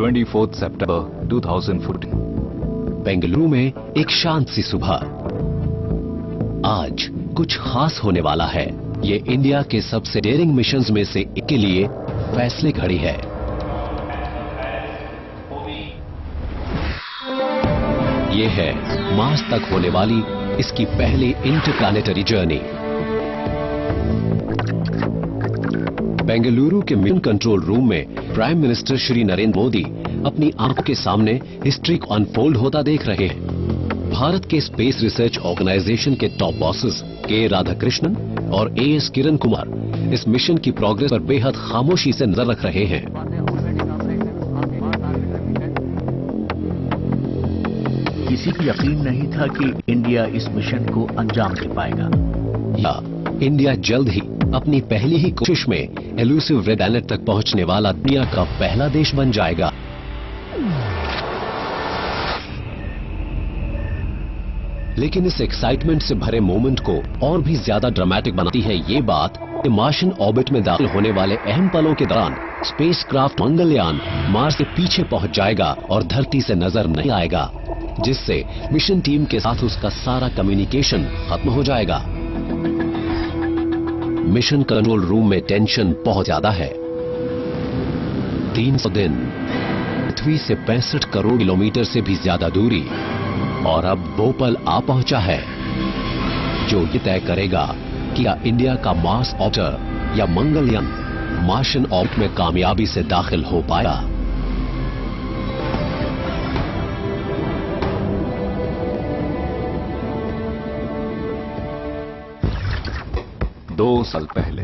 24 सितंबर 2014। बेंगलुरु में एक शांत सी सुबह। आज कुछ खास होने वाला है। ये इंडिया के सबसे डेयरिंग मिशंस में से एक के लिए फैसले घड़ी है। ये है मार्स तक होने वाली इसकी पहली इंटरप्लैनेटरी जर्नी। बेंगलुरु के मिशन कंट्रोल रूम में प्राइम मिनिस्टर श्री नरेंद्र मोदी अपनी आंखों के सामने हिस्ट्री को अनफोल्ड होता देख रहे हैं। भारत के स्पेस रिसर्च ऑर्गेनाइजेशन के टॉप बॉसेस के राधाकृष्णन और एएस किरण कुमार इस मिशन की प्रोग्रेस पर बेहद खामोशी से नजर रख रहे हैं। किसी को यकीन नहीं था कि इंडिया इस मिशन को अंजाम दे पाएगा। या इंडिया जल्द ही अपनी पहली ही कोशिश में एलुसिव रेड प्लैनेट तक पहुंचने वाला दुनिया का पहला देश बन जाएगा। लेकिन इस एक्साइटमेंट से भरे मोमेंट को और भी ज्यादा ड्रामेटिक बनाती है ये बात कि मार्शियन ऑर्बिट में दाखिल होने वाले अहम पलों के दौरान स्पेसक्राफ्ट मंगलयान मार्स के पीछे पहुंच जाएगा और धरती से नजर नहीं आएगा, जिससे मिशन टीम के साथ उसका सारा कम्युनिकेशन खत्म हो जाएगा। मिशन कंट्रोल रूम में टेंशन बहुत ज्यादा है। 300 दिन, पृथ्वी से 65 करोड़ किलोमीटर से भी ज्यादा दूरी, और अब वो पल आ पहुंचा है जो ये तय करेगा कि क्या इंडिया का मार्स ऑर्बिटर या मंगलयान मार्शियन ऑर्बिट में कामयाबी से दाखिल हो पाया। दो साल पहले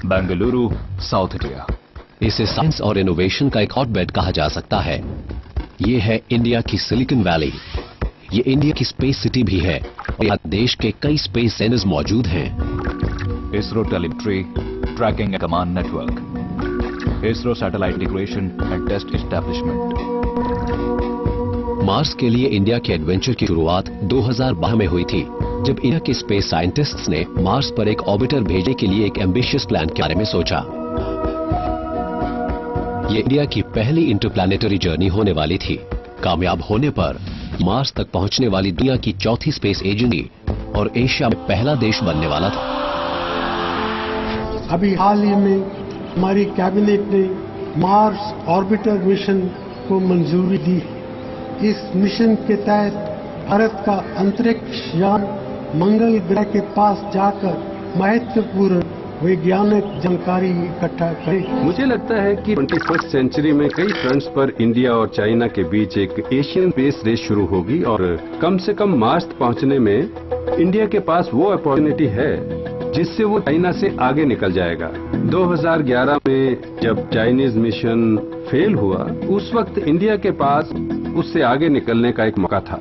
बेंगलुरु, साउथ इंडिया। इसे साइंस और इनोवेशन का एक हॉटबेड कहा जा सकता है। ये है इंडिया की सिलिकॉन वैली। ये इंडिया की स्पेस सिटी भी है और यहाँ देश के कई स्पेस सेंटर्स मौजूद हैं। ISRO telemetry tracking and command network, ISRO satellite integration and test establishment. Mars के लिए इंडिया के एडवेंचर की शुरुआत 2012 में हुई थी, जब इंडिया के स्पेस साइंटिस्ट्स ने मार्स पर एक ऑर्बिटर भेजने के लिए एक एम्बिशियस प्लान के बारे में सोचा। ये इंडिया की पहली इंटरप्लैनेटरी जर्नी होने वाली थी। कामयाब होने पर मार्स तक पहुंचने वाली दुनिया की चौथी स्पेस एजेंसी और एशिया में पहला देश बनने वाला था। अभी हाल ही में हमारी कैबिनेट ने मार्स ऑर्बिटर मिशन को मंजूरी दी। इस मिशन के तहत भारत का अंतरिक्ष यान मंगल ग्रह के पास जाकर महत्वपूर्ण वैज्ञानिक जानकारी इकट्ठा करे। मुझे लगता है कि 21st सेंचुरी में कई फ्रंट्स पर इंडिया और चाइना के बीच एक एशियन स्पेस रेस शुरू होगी और कम से कम मार्स पहुंचने में इंडिया के पास वो अपॉर्चुनिटी है जिससे वो चाइना से आगे निकल जाएगा। 2011 में जब चाइनीज मिशन फेल हुआ, उस वक्त इंडिया के पास उससे आगे निकलने का एक मौका था।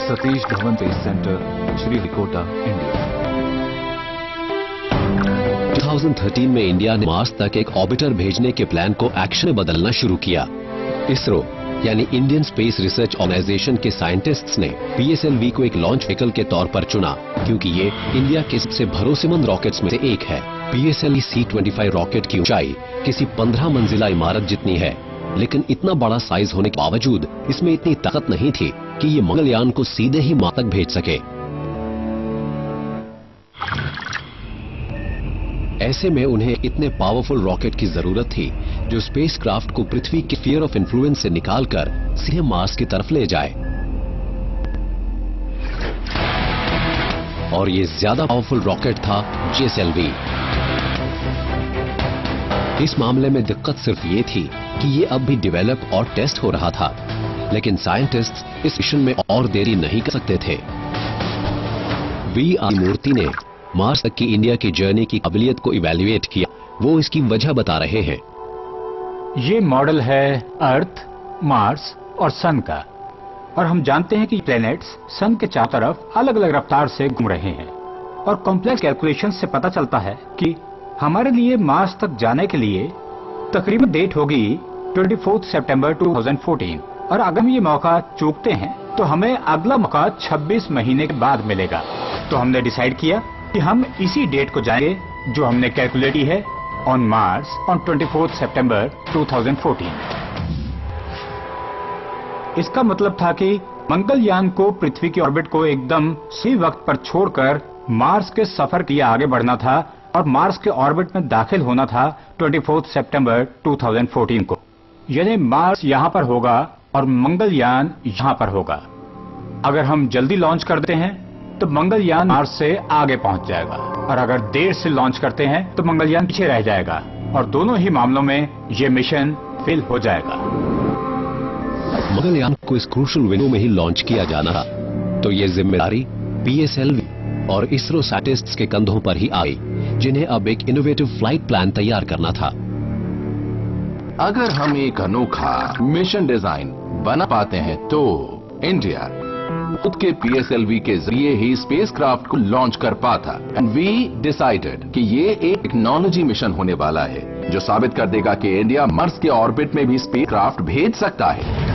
Satish Dhawan space centre, Sriharikota, India. 2013 में इंडिया ने मार्स तक एक ऑर्बिटर भेजने के प्लान को एक्शन में बदलना शुरू किया। इसरो यानी इंडियन स्पेस रिसर्च ऑर्गेनाइजेशन के साइंटिस्ट्स ने PSLV को एक लॉन्च व्हीकल के तौर पर चुना, क्योंकि ये इंडिया के सबसे भरोसेमंद रॉकेट्स में से एक है। PSLV C-25 रॉकेट की ऊंचाई किसी 15 मंजिला इमारत जितनी है, लेकिन इतना बड़ा साइज होने के बावजूद इसमें इतनी ताकत नहीं थी कि ये मंगलयान को सीधे ही मार्स तक भेज सके। ऐसे में उन्हें इतने पावरफुल रॉकेट की जरूरत थी जो स्पेसक्राफ्ट को पृथ्वी के स्फीयर ऑफ इन्फ्लुएंस से निकालकर सीधे मार्स की तरफ ले जाए। और ये ज्यादा पावरफुल रॉकेट था GSLV। इस मामले में दिक्कत सिर्फ ये थी कि ये अब भी डेवलप और टेस्ट हो रहा था, लेकिन साइंटिस्ट्स इस मिशन में और देरी नहीं कर सकते थे। V.R. मूर्ति ने मार्स तक की इंडिया की जर्नी की काबिलियत को इवैल्यूएट किया। वो इसकी वजह बता रहे हैं। ये मॉडल है अर्थ, मार्स और सन का, और हम जानते हैं कि प्लैनेट्स सन के चारों तरफ अलग अलग रफ्तार से घूम रहे हैं। और कॉम्प्लेक्स कैलकुलेशन से पता चलता है कि हमारे लिए मार्स तक जाने के लिए तकरीबन डेट होगी 24 सितंबर 2014, और अगर हम ये मौका चूकते हैं तो हमें अगला मौका 26 महीने के बाद मिलेगा। तो हमने डिसाइड किया कि हम इसी डेट को जाएंगे जो हमने कैलकुलेट की है, on Mars on 24th September 2014. इसका मतलब था कि मंगलयान को पृथ्वी की ऑर्बिट को एकदम सही वक्त पर छोड़कर मार्स के सफर के लिए आगे बढ़ना था और मार्स के ऑर्बिट में दाखिल होना था 24 सितंबर 2014 को। यानी मार्स यहां पर होगा और मंगलयान यहां पर होगा। अगर हम जल्दी लॉन्च कर देते हैं तो मंगलयान मार्स से आगे पहुंच जाएगा और अगर देर से लॉन्च करते हैं तो मंगलयान पीछे रह जाएगा और दोनों ही मामलों में यह मिशन फेल हो जाएगा। मंगलयान को इस क्रूशल विंडो में ही लॉन्च किया जाना था, तो ये जिम्मेदारी पीएसएलवी और इसरो साइंटिस्ट्स के कंधों पर ही आई, जिन्हें अब एक इनोवेटिव फ्लाइट प्लान तैयार करना था। अगर हम एक अनोखा मिशन डिजाइन बना पाते हैं तो इंडिया खुद के पीएसएलवी के जरिए ही स्पेसक्राफ्ट को लॉन्च कर पाता। एंड वी डिसाइडेड कि ये एक टेक्नोलॉजी मिशन होने वाला है जो साबित कर देगा कि इंडिया मार्स के ऑर्बिट में भी स्पेसक्राफ्ट भेज सकता है।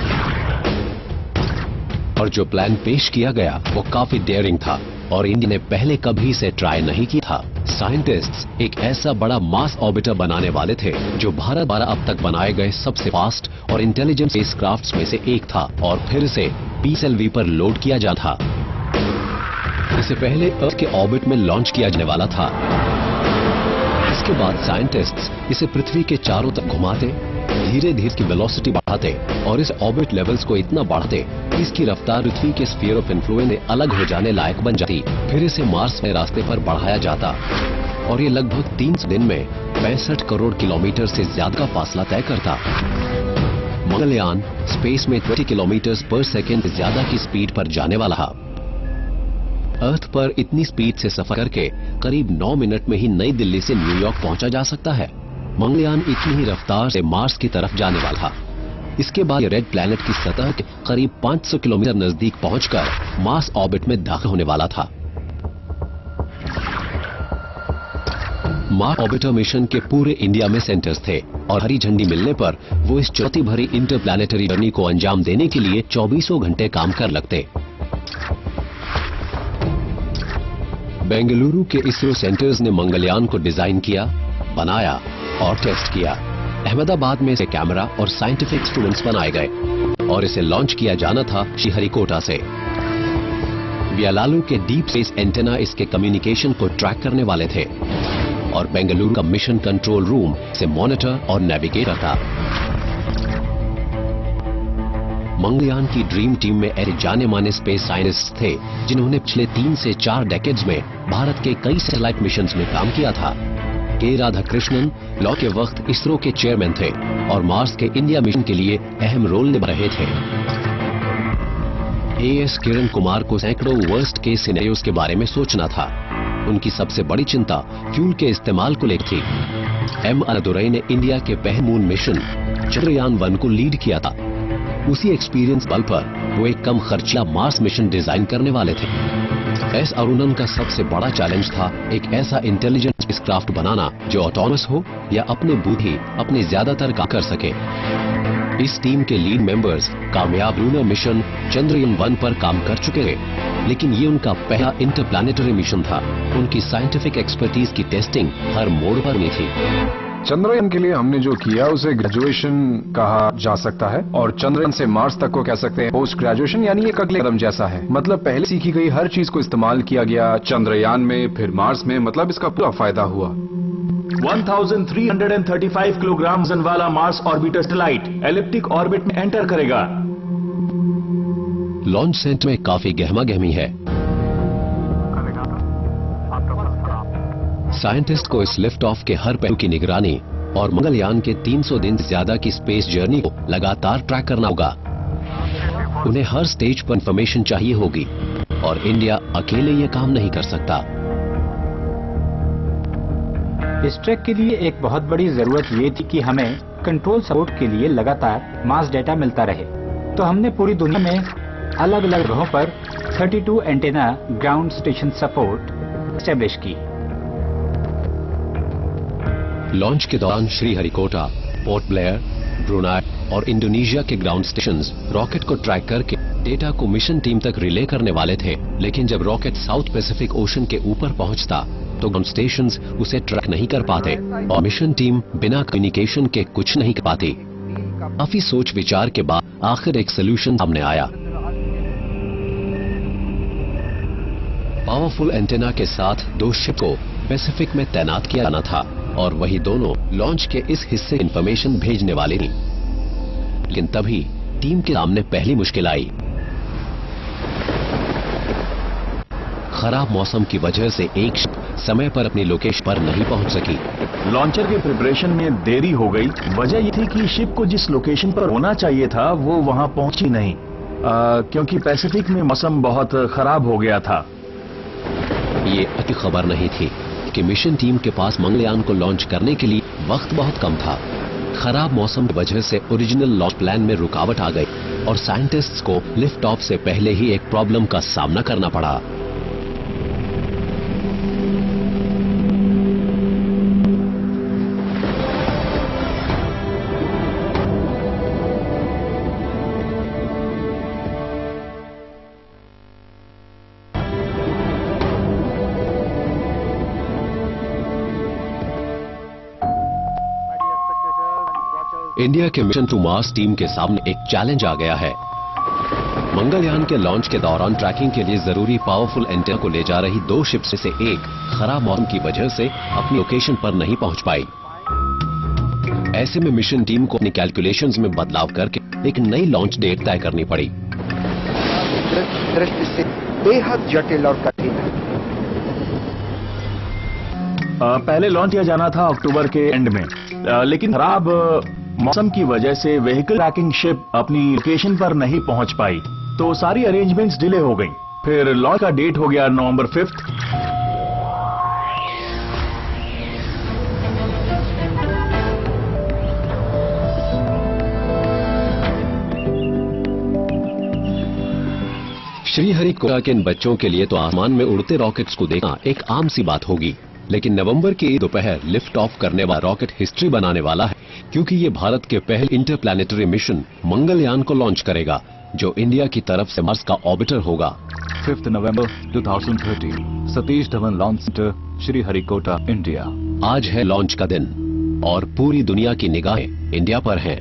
और जो प्लान पेश किया गया वो काफी डेयरिंग था और इंडिया ने पहले कभी इसे ट्राई नहीं किया था। साइंटिस्ट्स एक ऐसा बड़ा मास ऑर्बिटर बनाने वाले थे जो भारत द्वारा अब तक बनाए गए सबसे फास्ट और इंटेलिजेंट स्पेसक्राफ्ट्स में से एक था और फिर इसे पीएसएलवी पर लोड किया जाना था। इससे पहले अर्थ के ऑर्बिट में लॉन्च किया जाने वाला था। इसके बाद साइंटिस्ट्स इसे पृथ्वी के चारों तरफ घुमाते, धीरे धीरे इसकी वेलोसिटी बढ़ाते और इस ऑर्बिट लेवल्स को इतना बढ़ाते कि इसकी रफ्तार पृथ्वी के स्फीयर ऑफ इन्फ्लुएंस से अलग हो जाने लायक बन जाती। फिर इसे मार्स के रास्ते पर बढ़ाया जाता और ये लगभग 3 दिन में 65 करोड़ किलोमीटर से ज्यादा का फासला तय करता। मंगलयान स्पेस में 20 किलोमीटर पर सेकेंड से ज्यादा की स्पीड पर जाने वाला था। अर्थ पर इतनी स्पीड से सफर करके करीब 9 मिनट में ही नई दिल्ली से न्यूयॉर्क पहुंचा जा सकता है। मंगलयान इतनी ही रफ्तार से मार्स की तरफ जाने वाला था। इसके बाद रेड प्लैनेट की सतह के करीब 500 किलोमीटर नजदीक पहुंचकर मार्स ऑर्बिट में दाखिल होने वाला था। मार्स ऑर्बिटर मिशन के पूरे इंडिया में सेंटर्स थे और हरी झंडी मिलने पर वो इस चुनौती भरी इंटरप्लैनेटरी जर्नी को अंजाम देने के लिए 24 घंटे काम कर लगते। बेंगलुरु के इसरो सेंटर्स ने मंगलयान को डिजाइन किया, बनाया और टेस्ट किया। अहमदाबाद में इसे कैमरा और साइंटिफिक स्टूडेंट्स बनाए गए और इसे लॉन्च किया जाना था श्रीहरिकोटा से। व्यालालू के डीप स्पेस एंटेना इसके कम्युनिकेशन को ट्रैक करने वाले थे और बेंगलुरु का मिशन कंट्रोल रूम इसे मॉनिटर और नेविगेट करता। मंगलयान की ड्रीम टीम में ऐसे जाने माने स्पेस साइंटिस्ट थे जिन्होंने पिछले 3 से 4 डेकेड्स में भारत के कई सैटेलाइट मिशंस में काम किया था। के राधाकृष्णन लॉ के वक्त इसरो के चेयरमैन थे और मार्स के इंडिया मिशन के लिए अहम रोल निभा रहे थे। एएस किरण कुमार को सैकड़ों वर्स्ट केस सिनेरियोस के बारे में सोचना था। उनकी सबसे बड़ी चिंता फ्यूल के इस्तेमाल को लेकर थी। एम अन्नादुरई ने इंडिया के पहले मून मिशन चंद्रयान 1 को लीड किया था। उसी एक्सपीरियंस बल पर वो एक कम खर्चीला मार्स मिशन डिजाइन करने वाले थे। एस अरुणन का सबसे बड़ा चैलेंज था एक ऐसा इंटेलिजेंट स्पेसक्राफ्ट बनाना जो ऑटोनमस हो या अपने बुद्धि अपने ज्यादातर काम कर सके। इस टीम के लीड मेंबर्स कामयाब लूनर मिशन चंद्रयान 1 पर काम कर चुके थे, लेकिन ये उनका पहला इंटरप्लैनेटरी मिशन था। उनकी साइंटिफिक एक्सपर्टीज की टेस्टिंग हर मोड़ पर नहीं थी। चंद्रयान के लिए हमने जो किया उसे ग्रेजुएशन कहा जा सकता है और चंद्रयान से मार्स तक को कह सकते हैं पोस्ट ग्रेजुएशन, यानी एक अगले कदम जैसा है। मतलब पहले सीखी गई हर चीज को इस्तेमाल किया गया चंद्रयान में, फिर मार्स में, मतलब इसका पूरा फायदा हुआ। 1335 किलोग्राम वजन वाला Mars orbiter satellite elliptic orbit में एंटर करेगा। लॉन्च सेंटर में काफी गहमा-गहमी है। साइंटिस्ट को इस लिफ्ट ऑफ के हर पहलू की निगरानी और मंगलयान के 300 दिन से ज्यादा की स्पेस जर्नी को लगातार ट्रैक करना होगा। उन्हें हर स्टेज पर इंफॉर्मेशन चाहिए होगी और इंडिया अकेले ये काम नहीं कर सकता। इस ट्रैक के लिए एक बहुत बड़ी जरूरत ये थी कि हमें कंट्रोल सपोर्ट के लिए लगातार मास डेटा मिलता रहे। तो हमने पूरी दुनिया में अलग अलग ग्रहों पर 32 antenna ground station support establish की। लॉन्च के दौरान श्रीहरिकोटा, पोर्ट ब्लेयर, ब्रुनाई और इंडोनेशिया के ग्राउंड स्टेशंस रॉकेट को ट्रैक करके डेटा को मिशन टीम तक रिले करने वाले थे। लेकिन जब रॉकेट साउथ पैसिफिक ओशन के ऊपर पहुंचता तो ग्राउंड स्टेशंस उसे ट्रैक नहीं कर पाते और मिशन टीम बिना कम्युनिकेशन के कुछ नहीं कर पाती। काफी सोच विचार के बाद आखिर एक सोल्यूशन सामने आया। पावरफुल एंटेना के साथ 2 शिप को पैसिफिक में तैनात किया जाना था और वही दोनों लॉन्च के इस हिस्से इंफॉर्मेशन भेजने वाले थी। लेकिन तभी टीम के सामने पहली मुश्किल आई। खराब मौसम की वजह से एक शिप समय पर अपनी लोकेशन पर नहीं पहुंच सकी। लॉन्चर के प्रिपरेशन में देरी हो गई। वजह ये थी कि शिप को जिस लोकेशन पर होना चाहिए था वो वहां पहुंची नहीं, क्योंकि पैसिफिक में मौसम बहुत खराब हो गया था। ये अच्छी खबर नहीं थी कि मिशन टीम के पास मंगलयान को लॉन्च करने के लिए वक्त बहुत कम था। खराब मौसम की वजह से ओरिजिनल लॉन्च प्लान में रुकावट आ गई और साइंटिस्ट्स को लिफ्ट ऑफ से पहले ही एक प्रॉब्लम का सामना करना पड़ा। इंडिया के मिशन टू मार्स टीम के सामने एक चैलेंज आ गया है। मंगलयान के लॉन्च के दौरान ट्रैकिंग के लिए जरूरी पावरफुल एंटेना को ले जा रही 2 शिप्स में से एक खराब मौसम की वजह से अपनी लोकेशन पर नहीं पहुंच पाई। ऐसे में मिशन टीम को अपनी कैलकुलेशंस में बदलाव करके एक नई लॉन्च डेट तय करनी पड़ी। दृष्टि से बेहद जटिल और कठिन है। पहले लॉन्च किया जाना था अक्टूबर के एंड में, लेकिन खराब मौसम की वजह से व्हीकल ट्रैकिंग शिप अपनी लोकेशन पर नहीं पहुंच पाई, तो सारी अरेंजमेंट्स डिले हो गई। फिर लॉन्च का डेट हो गया नवंबर 5। श्रीहरिकोटा के इन बच्चों के लिए तो आसमान में उड़ते रॉकेट्स को देखना एक आम सी बात होगी, लेकिन नवंबर की दोपहर लिफ्ट ऑफ करने वाला रॉकेट हिस्ट्री बनाने वाला है, क्योंकि ये भारत के पहले इंटरप्लैनेटरी मिशन मंगलयान को लॉन्च करेगा, जो इंडिया की तरफ से मार्स का ऑर्बिटर होगा। 5 नवंबर 2013, Satish Dhawan launch centre, Sriharikota, India. आज है लॉन्च का दिन और पूरी दुनिया की निगाहें इंडिया पर हैं।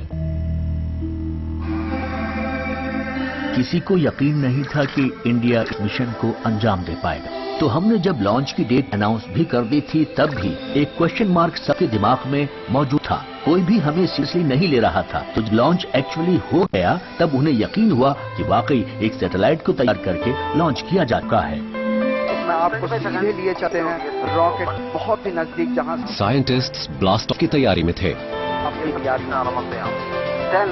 किसी को यकीन नहीं था कि इंडिया इस मिशन को अंजाम दे पाएगा, तो हमने जब लॉन्च की डेट अनाउंस भी कर दी थी तब भी एक क्वेश्चन मार्क सबके दिमाग में मौजूद था। कोई भी हमें सीरियसली नहीं ले रहा था। तो जब लॉन्च एक्चुअली हो गया तब उन्हें यकीन हुआ कि वाकई एक सैटेलाइट को तैयार करके लॉन्च किया जा चुका है। मैं आपको सीधे लिए चलते हैं रॉकेट बहुत ही नजदीक, जहां साइंटिस्ट्स ब्लास्ट ऑफ की तैयारी में थे। अपनी तैयारी में आरंभ किया। 10,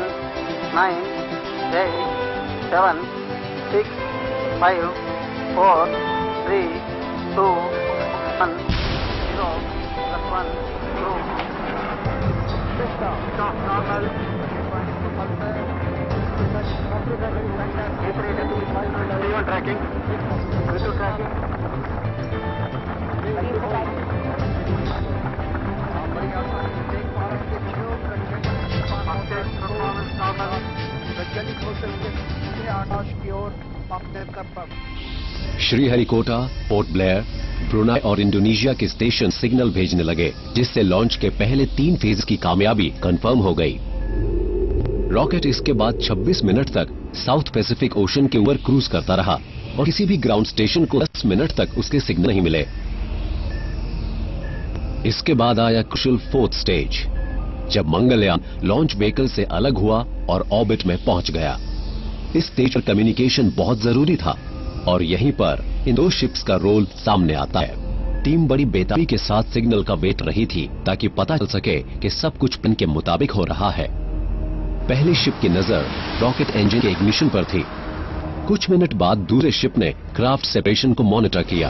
9, 8, 7, 6, 5, 4, 3, 2, 1, 0, 1, 2. Stop normal. Tracking. Video tracking. आकाश की ओर अपने तरफ। श्रीहरिकोटा, पोर्ट ब्लेयर, ब्रुनाई और इंडोनेशिया के स्टेशन सिग्नल भेजने लगे, जिससे लॉन्च के पहले 3 फेज की कामयाबी कंफर्म हो गई। रॉकेट इसके बाद 26 मिनट तक साउथ पैसिफिक ओशन के ऊपर क्रूज करता रहा और किसी भी ग्राउंड स्टेशन को 10 मिनट तक उसके सिग्नल नहीं मिले। इसके बाद आया क्रुशियल 4th स्टेज, जब मंगलयान लॉन्च व्हीकल से अलग हुआ और ऑर्बिट में पहुंच गया। इस स्टेज पर कम्युनिकेशन बहुत जरूरी था और यहीं पर इन 2 शिप्स का रोल सामने आता है। टीम बड़ी बेताबी के साथ सिग्नल का वेट रही थी ताकि पता चल सके कि सब कुछ प्लान के मुताबिक हो रहा है। पहली शिप की नजर रॉकेट इंजन के इग्निशन पर थी। कुछ मिनट बाद दूसरे शिप ने क्राफ्ट सेपरेशन को मॉनिटर किया।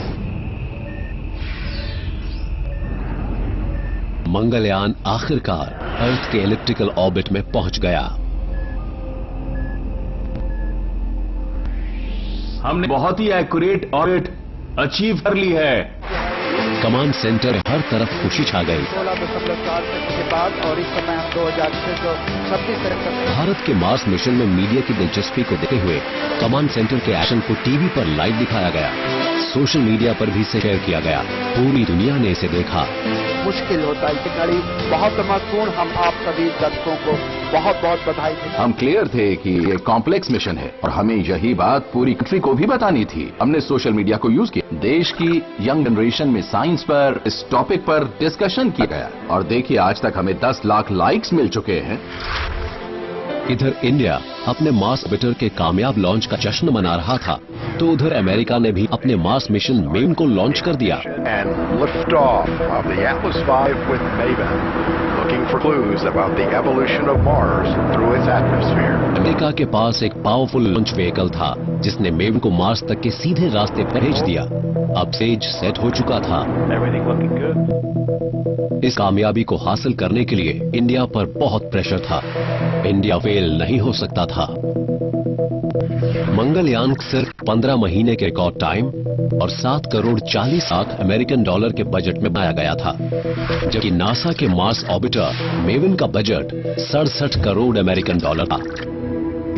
मंगलयान आखिरकार अर्थ के एलिप्टिकल ऑर्बिट में पहुंच गया। हमने बहुत ही एक्यूरेट ऑर्बिट अचीव कर ली है। कमांड सेंटर में हर तरफ खुशी छा गई। 16.4 के बाद और इस समय हम 2026 भारत के मार्स मिशन में मीडिया की दिलचस्पी को देखते हुए कमांड सेंटर के एक्शन को टीवी पर लाइव दिखाया गया, सोशल मीडिया पर भी इसे शेयर किया गया। पूरी दुनिया ने इसे देखा। मुश्किल होता है, कड़ी बहुत महत्वपूर्ण। हम आप सभी दर्शकों को बहुत बहुत बधाई देते हैं। हम क्लियर थे कि ये कॉम्प्लेक्स मिशन है और हमें यही बात पूरी कंट्री को भी बतानी थी। हमने सोशल मीडिया को यूज किया। देश की यंग जनरेशन में साइंस पर, इस टॉपिक पर डिस्कशन किया गया और देखिए आज तक हमें 10 लाख लाइक्स मिल चुके हैं। इधर इंडिया अपने मार्स ऑर्बिटर के कामयाब लॉन्च का जश्न मना रहा था, तो उधर अमेरिका ने भी अपने मार्स मिशन मेवन को लॉन्च कर दिया। अमेरिका के पास एक पावरफुल लॉन्च व्हीकल था जिसने मेवन को मार्स तक के सीधे रास्ते पर भेज दिया। अब स्टेज सेट हो चुका था। इस कामयाबी को हासिल करने के लिए इंडिया पर बहुत प्रेशर था। इंडिया फेल नहीं हो सकता था। मंगलयान सिर्फ 15 महीने के रिकॉर्ड टाइम और 7 करोड़ 40 लाख अमेरिकन डॉलर के बजट में बनाया गया था, जबकि नासा के मार्स ऑर्बिटर मेवन का बजट 67 करोड़ अमेरिकन डॉलर था।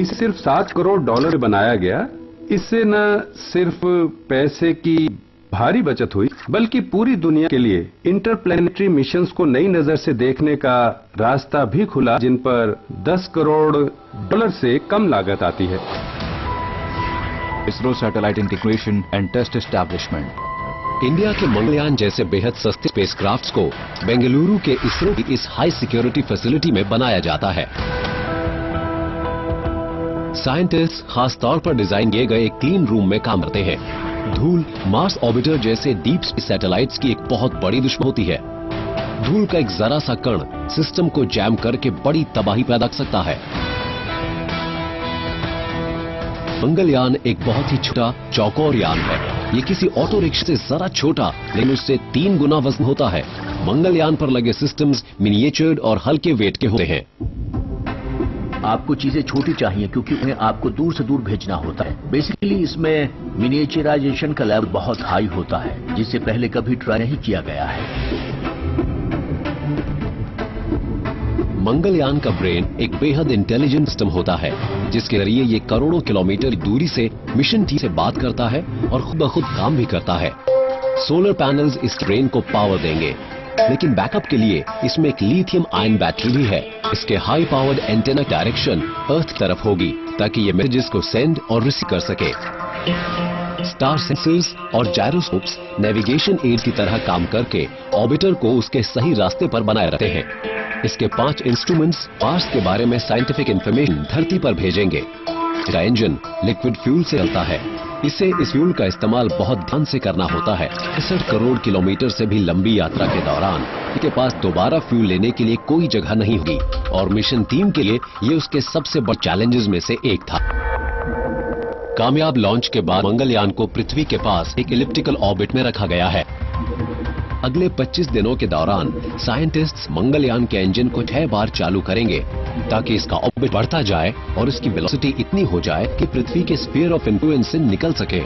इसे सिर्फ 7 करोड़ डॉलर में बनाया गया। इससे न सिर्फ पैसे की भारी बचत हुई, बल्कि पूरी दुनिया के लिए इंटरप्लैनेटरी मिशंस को नई नजर से देखने का रास्ता भी खुला, जिन पर 10 करोड़ डॉलर से कम लागत आती है। ISRO satellite integration and test establishment. India के मंगलयान जैसे बेहद सस्ते स्पेसक्राफ्ट्स को बेंगलुरु के इसरो की इस हाई सिक्योरिटी फैसिलिटी में बनाया जाता है। साइंटिस्ट खास तौर पर डिजाइन किए गए एक क्लीन रूम में काम करते हैं। धूल मार्स ऑर्बिटर जैसे डीप स्पेस सैटेलाइट्स की एक बहुत बड़ी दुश्मन होती है। धूल का एक जरा सा कण सिस्टम को जैम करके बड़ी तबाही पैदा कर सकता है। मंगलयान एक बहुत ही छोटा चौकोर यान है। ये किसी ऑटो रिक्शा से जरा छोटा लेकिन उससे 3 गुना वजन होता है। मंगलयान पर लगे सिस्टम्स मिनिएचर्ड और हल्के वेट के होते हैं। आपको चीजें छोटी चाहिए क्योंकि उन्हें आपको दूर से दूर भेजना होता है। बेसिकली इसमें मिनिएचराइजेशन का लेवल बहुत हाई होता है, जिसे पहले कभी ट्राई नहीं किया गया है। मंगलयान का ब्रेन एक बेहद इंटेलिजेंट सिस्टम होता है, जिसके जरिए ये करोड़ों किलोमीटर दूरी से मिशन टीम से बात करता है और खुद ब खुद काम भी करता है। सोलर पैनल्स इस ब्रेन को पावर देंगे, लेकिन बैकअप के लिए इसमें एक लिथियम आयन बैटरी भी है। इसके हाई पावर्ड एंटेना डायरेक्शन अर्थ की तरफ होगी ताकि ये मैसेजेस को सेंड और रिसीव कर सके। स्टार सेंसर्स और जायरोस्कोप्स नेविगेशन एड की तरह काम करके ऑर्बिटर को उसके सही रास्ते पर बनाए रखते हैं। इसके 5 इंस्ट्रूमेंट्स मार्स के बारे में साइंटिफिक इंफॉर्मेशन धरती पर भेजेंगे। इसका इंजन लिक्विड फ्यूल से चलता है। इसे इस फ्यूल का इस्तेमाल बहुत ध्यान से करना होता है। 61 करोड़ किलोमीटर से भी लंबी यात्रा के दौरान इसके पास दोबारा फ्यूल लेने के लिए कोई जगह नहीं होगी और मिशन टीम के लिए ये उसके सबसे बड़े चैलेंजेस में से एक था। कामयाब लॉन्च के बाद मंगलयान को पृथ्वी के पास एक इलिप्टिकल ऑर्बिट में रखा गया है। अगले 25 दिनों के दौरान साइंटिस्ट्स मंगलयान के इंजन को 6 बार चालू करेंगे ताकि इसका ऑर्बिट बढ़ता जाए और इसकी वेलोसिटी इतनी हो जाए कि पृथ्वी के स्फीयर ऑफ इन्फ्लुएंस से निकल सके।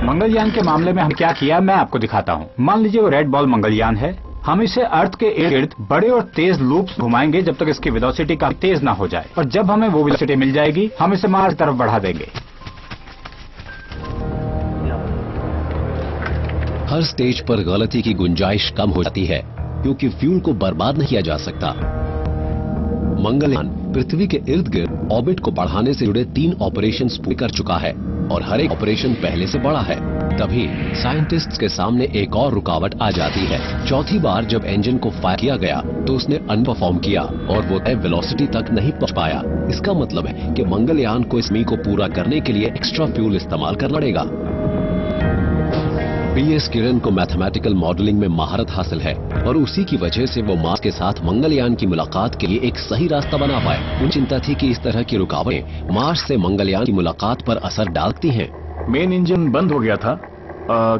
मंगलयान के मामले में हम क्या किया मैं आपको दिखाता हूँ। मान लीजिए वो रेड बॉल मंगलयान है। हम इसे अर्थ के इर्द गिर्द बड़े और तेज लूप्स घुमाएंगे जब तक इसकी वेलोसिटी काफी तेज ना हो जाए, और जब हमें वो वेलोसिटी मिल जाएगी हम इसे मार्स की तरफ बढ़ा देंगे। हर स्टेज पर गलती की गुंजाइश कम हो जाती है क्योंकि फ्यूल को बर्बाद नहीं किया जा सकता। मंगलयान पृथ्वी के इर्द गिर्द ऑर्बिट को बढ़ाने से जुड़े 3 ऑपरेशंस पूरे कर चुका है और हर एक ऑपरेशन पहले से बड़ा है। तभी साइंटिस्ट्स के सामने एक और रुकावट आ जाती है। चौथी बार जब इंजन को फायर किया गया तो उसने अनपरफॉर्म किया और वो तय वेलोसिटी तक नहीं पहुंच पाया। इसका मतलब है कि मंगलयान को इस मिशन को पूरा करने के लिए एक्स्ट्रा फ्यूल इस्तेमाल करना पड़ेगा। PS किरण को मैथमेटिकल मॉडलिंग में महारत हासिल है और उसी की वजह से वो मार्स के साथ मंगलयान की मुलाकात के लिए एक सही रास्ता बना पाए। उन चिंता थी कि इस तरह की रुकावटें मार्स से मंगलयान की मुलाकात पर असर डालती हैं। मेन इंजन बंद हो गया था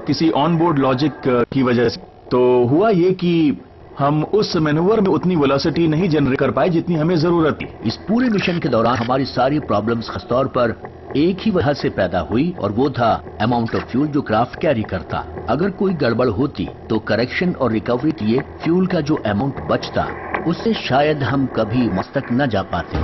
किसी ऑनबोर्ड लॉजिक की वजह से। तो हुआ ये कि हम उस मैनूवर में उतनी वेलोसिटी नहीं जनरेट कर पाए जितनी हमें जरूरत थी। इस पूरे मिशन के दौरान हमारी सारी प्रॉब्लम्स खासतौर पर एक ही वजह से पैदा हुई और वो था अमाउंट ऑफ फ्यूल जो क्राफ्ट कैरी करता। अगर कोई गड़बड़ होती तो करेक्शन और रिकवरी के लिए फ्यूल का जो अमाउंट बचता उससे शायद हम कभी मार्स तक न जा पाते।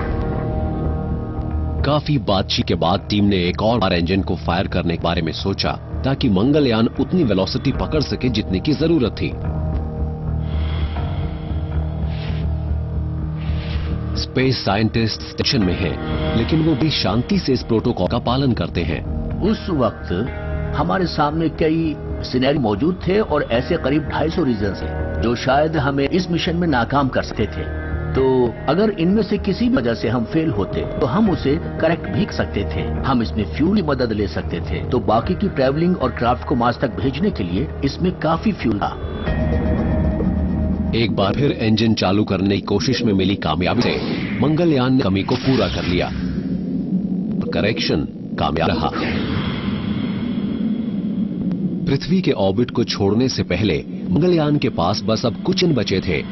काफी बातचीत के बाद टीम ने एक और बार इंजन को फायर करने के बारे में सोचा ताकि मंगलयान उतनी वेलोसिटी पकड़ सके जितने की जरूरत थी। स्पेस साइंटिस्ट टेंशन में हैं, लेकिन वो भी शांति से इस प्रोटोकॉल का पालन करते हैं। उस वक्त हमारे सामने कई सिनेरियो मौजूद थे और ऐसे करीब 250 रीजन थे जो शायद हमें इस मिशन में नाकाम कर सकते थे। तो अगर इनमें से किसी वजह से हम फेल होते तो हम उसे करेक्ट भी कर सकते थे। हम इसमें फ्यूल की मदद ले सकते थे। तो बाकी की ट्रैवलिंग और क्राफ्ट को मार्स तक भेजने के लिए इसमें काफी फ्यूल था। एक बार फिर इंजन चालू करने की कोशिश में मिली कामयाबी से मंगलयान ने कमी को पूरा कर लिया। करेक्शन कामयाब रहा। पृथ्वी के ऑर्बिट को छोड़ने से पहले मंगलयान के पास बस अब कुछ दिन बचे थे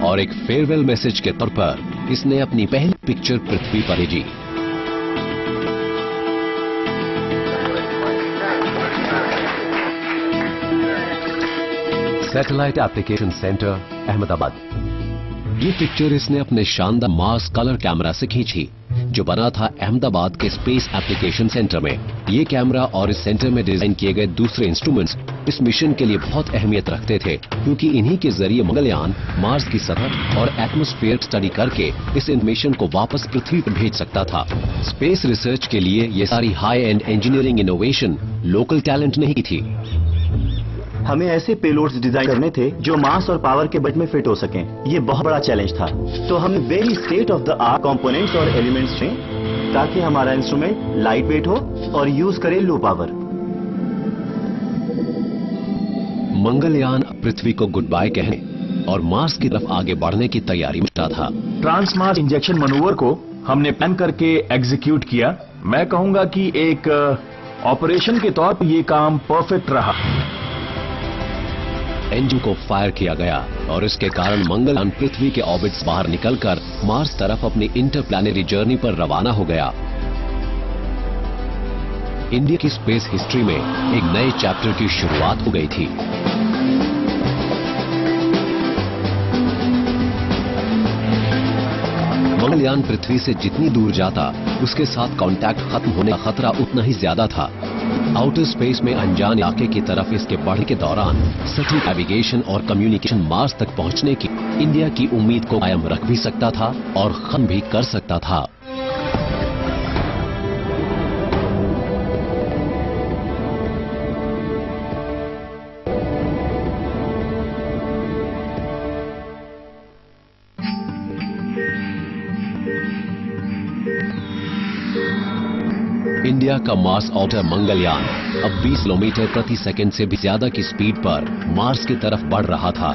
और एक फेयरवेल मैसेज के तौर पर इसने अपनी पहली पिक्चर पृथ्वी पर भेजी। Satellite application centre, Ahmedabad. ये पिक्चर इसने अपने शानदार मार्स कलर कैमरा से खींची जो बना था अहमदाबाद के स्पेस एप्लीकेशन सेंटर में। ये कैमरा और इस सेंटर में डिजाइन किए गए दूसरे इंस्ट्रूमेंट्स इस मिशन के लिए बहुत अहमियत रखते थे, क्योंकि इन्हीं के जरिए मंगलयान मार्स की सतह और एटमॉस्फेयर स्टडी करके इस इंफॉर्मेशन को वापस पृथ्वी पर भेज सकता था। स्पेस रिसर्च के लिए ये सारी high and engineering innovation local talent नहीं थी। हमें ऐसे पेलोड्स डिजाइन करने थे जो मास और पावर के बजट में फिट हो सकें। ये बहुत बड़ा चैलेंज था। तो हमने very state of the art components और एलिमेंट्स चुने ताकि हमारा इंस्ट्रूमेंट लाइट वेट हो और यूज करे लो पावर। मंगलयान पृथ्वी को गुड बाय कहने और मार्स की तरफ आगे बढ़ने की तैयारी में था। ट्रांसमार्स इंजेक्शन मनूवर को हमने प्लान करके एग्जीक्यूट किया। मैं कहूंगा कि एक ऑपरेशन के तौर पर ये काम परफेक्ट रहा। इंजन को फायर किया गया और इसके कारण मंगलयान पृथ्वी के ऑर्बिट से बाहर निकलकर मार्स तरफ अपनी इंटरप्लैनेटरी जर्नी पर रवाना हो गया। इंडिया की स्पेस हिस्ट्री में एक नए चैप्टर की शुरुआत हो गई थी। मंगलयान पृथ्वी से जितनी दूर जाता उसके साथ कांटेक्ट खत्म होने का खतरा उतना ही ज्यादा था। आउटर स्पेस में अनजान इलाके की तरफ इसके बढ़ने के दौरान सटीक नेविगेशन और कम्युनिकेशन मार्स तक पहुंचने की इंडिया की उम्मीद को कायम रख भी सकता था और खत्म भी कर सकता था। इंडिया का मार्स ऑर्बिटर मंगलयान अब 20 किलोमीटर प्रति सेकंड से भी ज्यादा की स्पीड पर मार्स की तरफ बढ़ रहा था।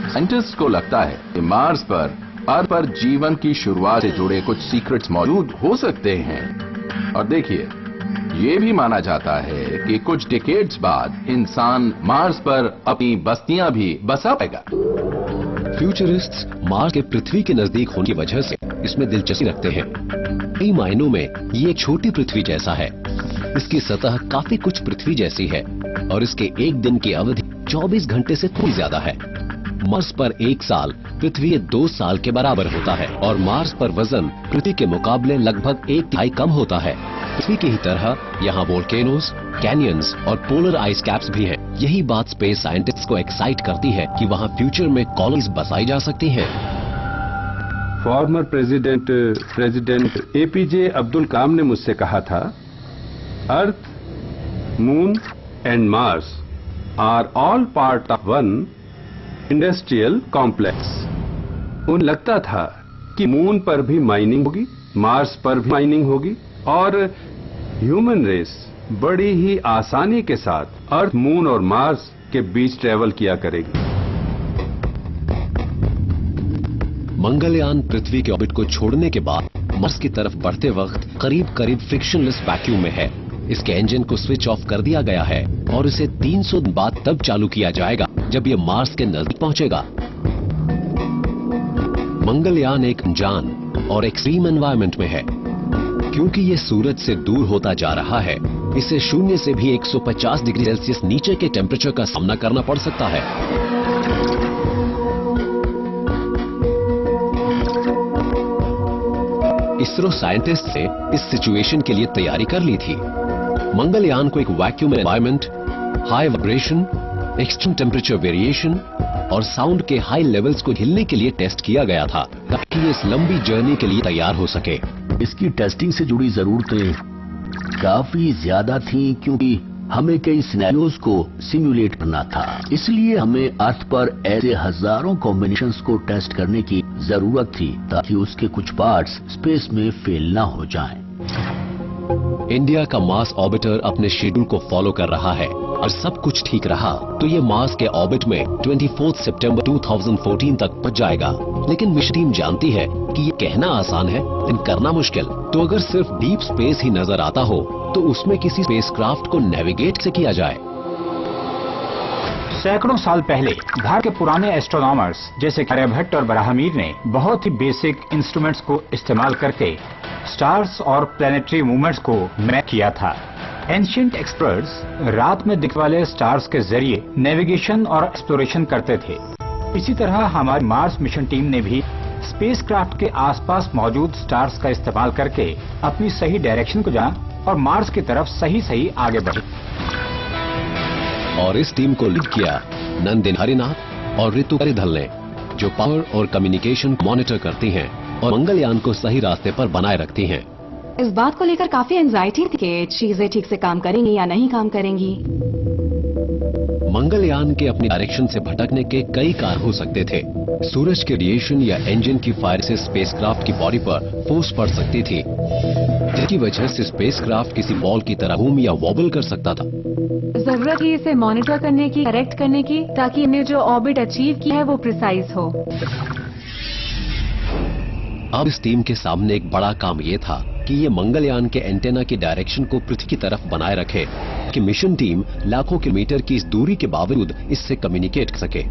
साइंटिस्ट को लगता है कि मार्स पर अर्थ पर जीवन की शुरुआत से जुड़े कुछ सीक्रेट्स मौजूद हो सकते हैं। और देखिए, ये भी माना जाता है कि कुछ डिकेड्स बाद इंसान मार्स पर अपनी बस्तियां भी बसा पाएगा। फ्यूचरिस्ट्स मार्स के पृथ्वी के नजदीक होने की वजह से इसमें दिलचस्पी रखते हैं। कई मायनों में ये छोटी पृथ्वी जैसा है। इसकी सतह काफी कुछ पृथ्वी जैसी है और इसके एक दिन की अवधि 24 घंटे से थोड़ी ज्यादा है। मार्स पर एक साल पृथ्वी के 2 साल के बराबर होता है और मार्स पर वजन पृथ्वी के मुकाबले लगभग 1/3 कम होता है। पृथ्वी की ही तरह यहाँ वोल्केनोस, कैनियंस और पोलर आइस कैप्स भी हैं। यही बात स्पेस साइंटिस्ट्स को एक्साइट करती है कि वहाँ फ्यूचर में कॉलोनीज बसाई जा सकती हैं। Former president APJ Abdul Kalam ने मुझसे कहा था, earth, moon and Mars are all part of one industrial complex. उन्हें लगता था कि मून पर भी माइनिंग होगी, मार्स पर भी माइनिंग होगी और ह्यूमन रेस बड़ी ही आसानी के साथ अर्थ, मून और मार्स के बीच ट्रेवल किया करेगी। मंगलयान पृथ्वी के ऑर्बिट को छोड़ने के बाद मार्स की तरफ बढ़ते वक्त करीब करीब फ्रिक्शनलेस वैक्यूम में है। इसके इंजन को स्विच ऑफ कर दिया गया है और इसे 300 दिन बाद तब चालू किया जाएगा जब ये मार्स के नजदीक पहुंचेगा। मंगलयान एक अनजान और एक्सट्रीम एनवायरनमेंट में है। क्योंकि ये सूरज से दूर होता जा रहा है, इसे शून्य से भी 150 डिग्री सेल्सियस नीचे के टेम्परेचर का सामना करना पड़ सकता है। इसरो साइंटिस्ट से इस सिचुएशन के लिए तैयारी कर ली थी। मंगलयान को एक vacuum environment, high vibration, extreme temperature variation और साउंड के हाई लेवल्स को झेलने के लिए टेस्ट किया गया था ताकि ये इस लंबी जर्नी के लिए तैयार हो सके। इसकी टेस्टिंग से जुड़ी जरूरतें काफी ज्यादा थी क्योंकि हमें कई सिनेरियोज को सिमुलेट करना था। इसलिए हमें अर्थ पर ऐसे हजारों कॉम्बिनेशंस को टेस्ट करने की जरूरत थी ताकि उसके कुछ पार्ट्स स्पेस में फेल ना हो जाएं। इंडिया का मार्स ऑर्बिटर अपने शेड्यूल को फॉलो कर रहा है और सब कुछ ठीक रहा तो ये मार्स के ऑर्बिट में 24 सितंबर 2014 तक पहुंच जाएगा। लेकिन मिशन टीम जानती है कि ये कहना आसान है लेकिन करना मुश्किल। तो अगर सिर्फ डीप स्पेस ही नजर आता हो तो उसमें किसी स्पेसक्राफ्ट को नेविगेट से किया जाए। सैकड़ों साल पहले भारत के पुराने एस्ट्रोनॉमर्स जैसे आर्यभट्ट और ब्राह्मीर ने बहुत ही बेसिक इंस्ट्रूमेंट्स को इस्तेमाल करके स्टार्स और प्लैनेटरी मूवमेंट्स को मैप किया था। एंशिएंट एक्सपर्ट्स रात में दिखने वाले स्टार्स के जरिए नेविगेशन और एक्सप्लोरेशन करते थे। इसी तरह हमारी मार्स मिशन टीम ने भी स्पेसक्राफ्ट के आसपास मौजूद स्टार्स का इस्तेमाल करके अपनी सही डायरेक्शन को जाना और मार्स की तरफ सही आगे बढ़ी। और इस टीम को लीड किया नंदिनी हरिनाथ और ऋतु करिधल ने, जो पावर और कम्युनिकेशन मॉनिटर करती हैं और मंगलयान को सही रास्ते पर बनाए रखती हैं। इस बात को लेकर काफी एंजाइटी थी कि चीजें ठीक से काम करेंगी या नहीं काम करेंगी। मंगलयान के अपनी डायरेक्शन से भटकने के कई कारण हो सकते थे। सूरज के रेडिएशन या इंजन की फायर से स्पेसक्राफ्ट की बॉडी पर फोर्स पड़ सकती थी, जिसकी वजह से स्पेसक्राफ्ट किसी बॉल की तरह घूम या वॉबल कर सकता था। जरूरत है इसे मॉनिटर करने की, करेक्ट करने की, ताकि इन्हें जो ऑर्बिट अचीव की है वो प्रिसाइज हो। अब इस टीम के सामने एक बड़ा काम ये था कि ये मंगलयान के एंटेना की डायरेक्शन को पृथ्वी की तरफ बनाए रखे कि मिशन टीम लाखों किलोमीटर की इस दूरी के बावजूद इससे कम्युनिकेट कर सके।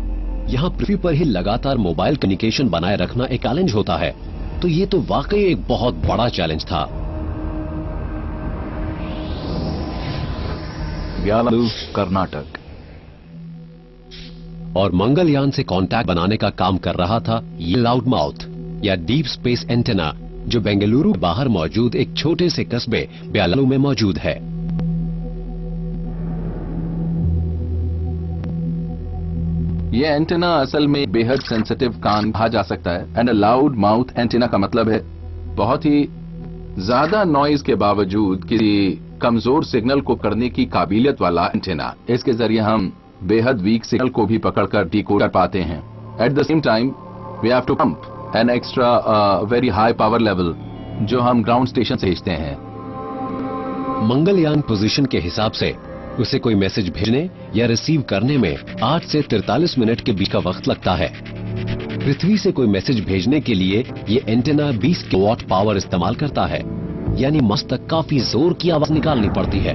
यहाँ पृथ्वी पर ही लगातार मोबाइल कम्युनिकेशन बनाए रखना एक चैलेंज होता है, तो ये तो वाकई एक बहुत बड़ा चैलेंज था। बेंगलुरु, कर्नाटक। और मंगलयान से कांटेक्ट बनाने का काम कर रहा था ये लाउड माउथ या डीप स्पेस एंटेना, जो बेंगलुरु बाहर मौजूद एक छोटे से कस्बे बेंगलुरु में मौजूद है। ये एंटेना असल में बेहद सेंसिटिव कान कहा जा सकता है। एंड लाउड माउथ एंटेना का मतलब है बहुत ही ज्यादा नॉइज के बावजूद किसी कमजोर सिग्नल को करने की काबिलियत वाला एंटेना। इसके जरिए हम बेहद वीक सिग्नल को भी पकड़कर डिकोड कर पाते हैं। At the same time we have to pump an extra very high power level जो हम ग्राउंड स्टेशन से भेजते हैं। मंगलयान पोजीशन के हिसाब से उसे कोई मैसेज भेजने या रिसीव करने में 8 से 43 मिनट के बीच का वक्त लगता है। पृथ्वी से कोई मैसेज भेजने के लिए ये एंटेना 20 किलोवाट पावर इस्तेमाल करता है, यानी मार्स तक काफी जोर की आवाज निकालनी पड़ती है।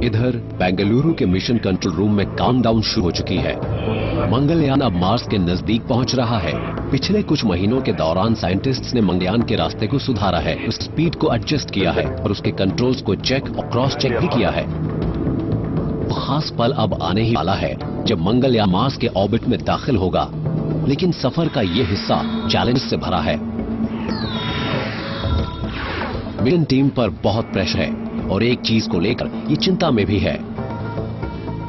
इधर बेंगलुरु के मिशन कंट्रोल रूम में काउंटडाउन शुरू हो चुकी है। मंगलयान अब मार्स के नजदीक पहुंच रहा है। पिछले कुछ महीनों के दौरान साइंटिस्ट्स ने मंगलयान के रास्ते को सुधारा है, उस स्पीड को एडजस्ट किया है और उसके कंट्रोल्स को चेक और क्रॉस चेक भी किया है। खास पल अब आने ही वाला है जब मंगलयान मार्स के ऑर्बिट में दाखिल होगा, लेकिन सफर का ये हिस्सा चैलेंज से भरा है। मिशन टीम पर बहुत प्रेशर है और एक चीज को लेकर ये चिंता में भी है,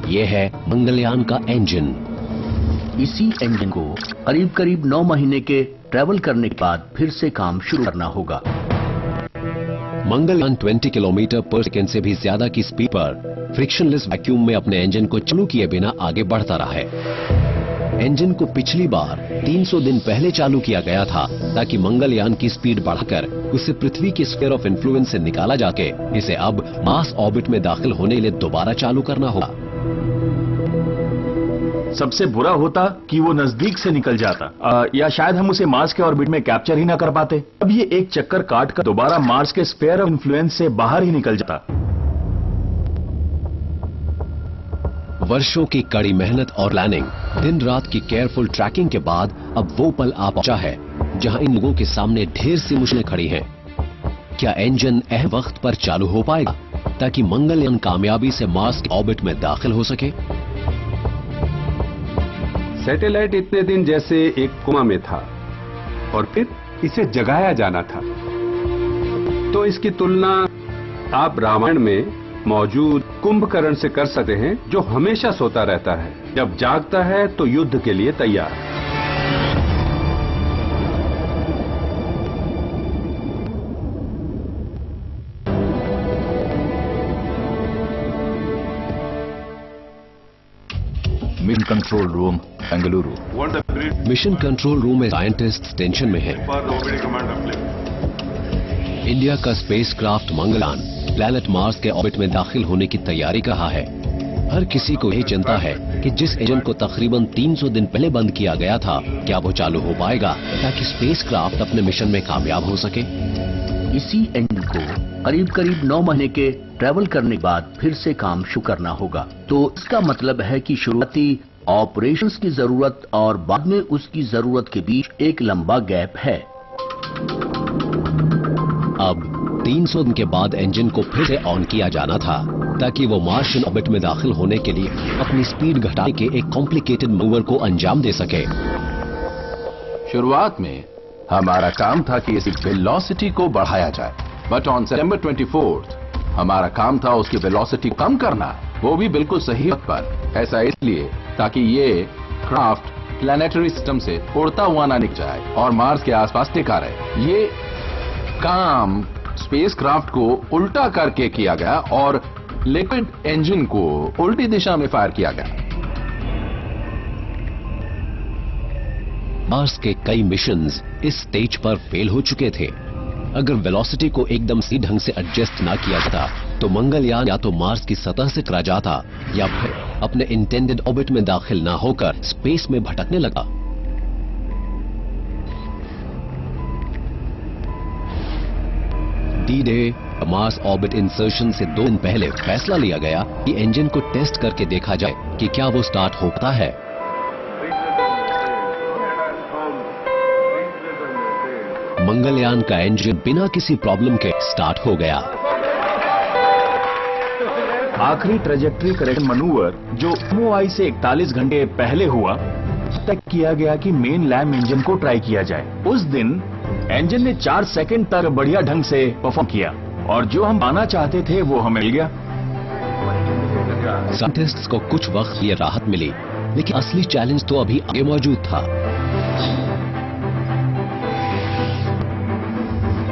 ये है मंगलयान का इंजन। इसी इंजन को करीब 9 महीने के ट्रैवल करने के बाद फिर से काम शुरू करना होगा। मंगलयान 20 किलोमीटर पर सेकेंड से भी ज्यादा की स्पीड पर फ्रिक्शनलेस वैक्यूम में अपने इंजन को चालू किए बिना आगे बढ़ता रहा है। इंजन को पिछली बार 300 दिन पहले चालू किया गया था ताकि मंगलयान की स्पीड बढ़ाकर उसे पृथ्वी के स्फीयर ऑफ इन्फ्लुएंस से निकाला जाके इसे अब मार्स ऑर्बिट में दाखिल होने के लिए दोबारा चालू करना होगा। सबसे बुरा होता कि वो नजदीक से निकल जाता या शायद हम उसे मार्स के ऑर्बिट में कैप्चर ही ना कर पाते। अब ये एक चक्कर काट कर दोबारा मार्स के स्फीयर ऑफ इन्फ्लुएंस से बाहर ही निकल जाता। वर्षों की कड़ी मेहनत और प्लानिंग दिन रात की केयरफुल ट्रैकिंग के बाद अब वो पल आ पहुंचा है जहां इन लोगों के सामने ढेर सी मुश्किलें खड़ी हैं। क्या इंजन अहम वक्त पर चालू हो पाएगा ताकि मंगलयान कामयाबी से मार्स के ऑर्बिट में दाखिल हो सके? सैटेलाइट इतने दिन जैसे एक कोमा में था और फिर इसे जगाया जाना था। तो इसकी तुलना आप रामायण में मौजूद कुंभकर्ण से कर सकते हैं, जो हमेशा सोता रहता है, जब जागता है तो युद्ध के लिए तैयार। Mission control room Bengaluru. Mission control room में साइंटिस्ट टेंशन में हैं। इंडिया का स्पेसक्राफ्ट मंगलयान प्लैनेट मार्स के ऑर्बिट में दाखिल होने की तैयारी कर रहा है। हर किसी को यही चिंता है कि जिस इंजन को तकरीबन 300 दिन पहले बंद किया गया था, क्या वो चालू हो पाएगा ताकि स्पेसक्राफ्ट अपने मिशन में कामयाब हो सके। इसी इंजन को करीब 9 महीने के ट्रैवल करने के बाद फिर से काम शुरू करना होगा। तो इसका मतलब है कि शुरुआती ऑपरेशंस की जरूरत और बाद में उसकी जरूरत के बीच एक लंबा गैप है। अब 300 दिन के बाद इंजन को फिर से ऑन किया जाना था ताकि वो मार्शियन ऑर्बिट में दाखिल होने के लिए अपनी स्पीड घटाने के एक कॉम्प्लिकेटेड मूवर को अंजाम दे सके। शुरुआत में हमारा काम था कि इसकी वेलोसिटी को बढ़ाया जाए, बट ऑन सितंबर 24 हमारा काम था उसकी वेलोसिटी कम करना, वो भी बिल्कुल सही वक्त पर। ऐसा इसलिए ताकि ये क्राफ्ट प्लैनेटरी सिस्टम से उड़ता हुआ ना निकल जाए और मार्स के आसपास टिका रहे। ये काम स्पेसक्राफ्ट को उल्टा करके किया गया और लिक्विड इंजन को उल्टी दिशा में फायर किया गया। मार्स के कई मिशंस इस स्टेज पर फेल हो चुके थे। अगर वेलोसिटी को एकदम सही ढंग से एडजस्ट ना किया जाता तो मंगलयान या तो मार्स की सतह से टकरा जाता या फिर अपने इंटेंडेड ऑर्बिट में दाखिल ना होकर स्पेस में भटकने लगा। डी-डे मार्स ऑर्बिट इंसर्शन से 2 दिन पहले फैसला लिया गया कि इंजन को टेस्ट करके देखा जाए कि क्या वो स्टार्ट होता है। मंगलयान का इंजन बिना किसी प्रॉब्लम के स्टार्ट हो गया। आखिरी ट्रेजेक्ट्री करेक्शन मनूवर जो MOI से 41 घंटे पहले हुआ, तक किया गया कि मेन लैम इंजन को ट्राई किया जाए। उस दिन इंजन ने 4 सेकंड तक बढ़िया ढंग से परफॉर्म किया और जो हम पाना चाहते थे वो हमें मिल गया। साइंटिस्ट्स को कुछ वक्त ये राहत मिली, लेकिन असली चैलेंज तो अभी आगे मौजूद था।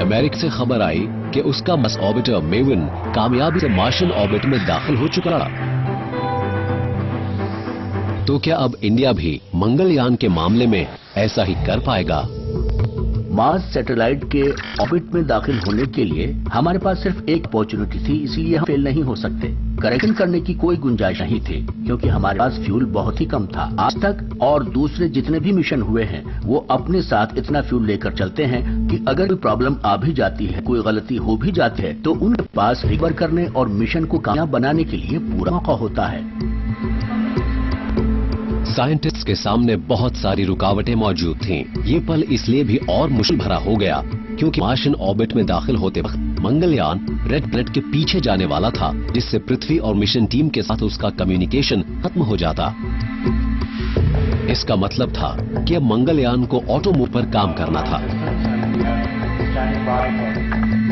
अमेरिका से खबर आई कि उसका मार्स ऑर्बिटर मेविन कामयाबी से मार्शियन ऑर्बिट में दाखिल हो चुका था। तो क्या अब इंडिया भी मंगलयान के मामले में ऐसा ही कर पाएगा? मार्स सैटेलाइट के ऑर्बिट में दाखिल होने के लिए हमारे पास सिर्फ एक अपॉर्चुनिटी थी, इसलिए हम फेल नहीं हो सकते। करेक्शन करने की कोई गुंजाइश नहीं थी क्योंकि हमारे पास फ्यूल बहुत ही कम था। आज तक और दूसरे जितने भी मिशन हुए हैं वो अपने साथ इतना फ्यूल लेकर चलते हैं कि अगर कोई प्रॉब्लम आ भी जाती है, कोई गलती हो भी जाती है, तो उनके पास रिकवर करने और मिशन को कामयाब बनाने के लिए पूरा मौका होता है। साइंटिस्ट्स के सामने बहुत सारी रुकावटें मौजूद थीं। ये पल इसलिए भी और मुश्किल भरा हो गया क्योंकि मार्शियन ऑर्बिट में दाखिल होते वक्त मंगलयान रेड प्लैनेट के पीछे जाने वाला था, जिससे पृथ्वी और मिशन टीम के साथ उसका कम्युनिकेशन खत्म हो जाता। इसका मतलब था कि अब मंगलयान को ऑटो मोड पर काम करना था।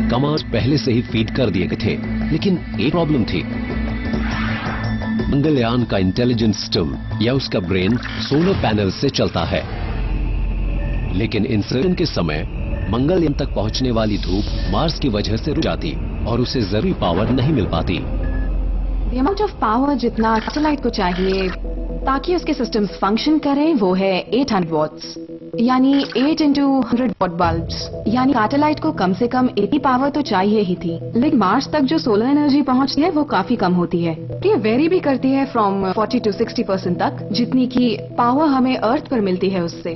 कमांड्स पहले से ही फीड कर दिए गए थे, लेकिन एक प्रॉब्लम थी। मंगलयान का इंटेलिजेंस सिस्टम या उसका ब्रेन सोलर पैनल से चलता है, लेकिन इंसर्शन के समय मंगलयान तक पहुंचने वाली धूप मार्स की वजह से रुक जाती और उसे जरूरी पावर नहीं मिल पाती। अमाउंट ऑफ पावर जितना सैटेलाइट को चाहिए ताकि उसके सिस्टम्स फंक्शन करें वो है 800 वॉट्स, यानी 8 into 100 वॉट बल्ब्स। यानी सैटेलाइट को कम से कम इतनी पावर तो चाहिए ही थी, लेकिन मार्स तक जो सोलर एनर्जी पहुंचती है वो काफी कम होती है। ये वेरी भी करती है फ्रॉम 40 to 60% तक, जितनी की पावर हमें अर्थ पर मिलती है उससे।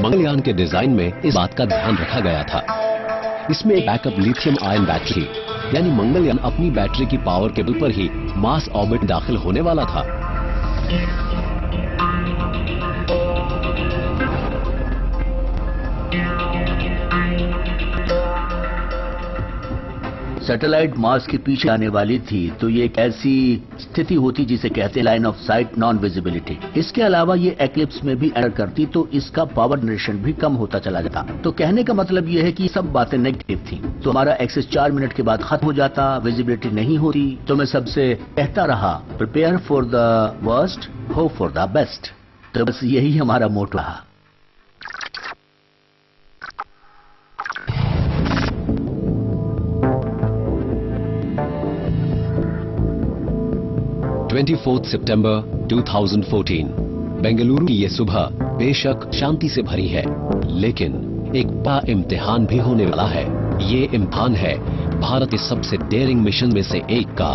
मंगलयान के डिजाइन में इस बात का ध्यान रखा गया था। इसमें एक बैकअप लिथियम आयन बैटरी, यानी मंगलयान अपनी बैटरी की पावर केबल पर ही मार्स ऑर्बिट दाखिल होने वाला था। सैटेलाइट मार्स के पीछे आने वाली थी तो ये एक ऐसी स्थिति होती जिसे कहते हैं line of site non visibility. इसके अलावा ये एक्लिप्स में भी एंटर करती तो इसका पावर जनरेशन भी कम होता चला जाता। तो कहने का मतलब ये है कि सब बातें नेगेटिव थी। तो हमारा एक्सेस 4 मिनट के बाद खत्म हो जाता, विजिबिलिटी नहीं होती। तो मैं सबसे कहता रहा prepare for the worst, hope for the best. तो बस यही हमारा मोटो रहा। सितंबर 2014 बेंगलुरु की ये सुबह बेशक शांति से भरी है, लेकिन एक बड़ा इम्तिहान भी होने वाला है। ये इम्तिहान है भारत के सबसे डेयरिंग मिशन में से एक का।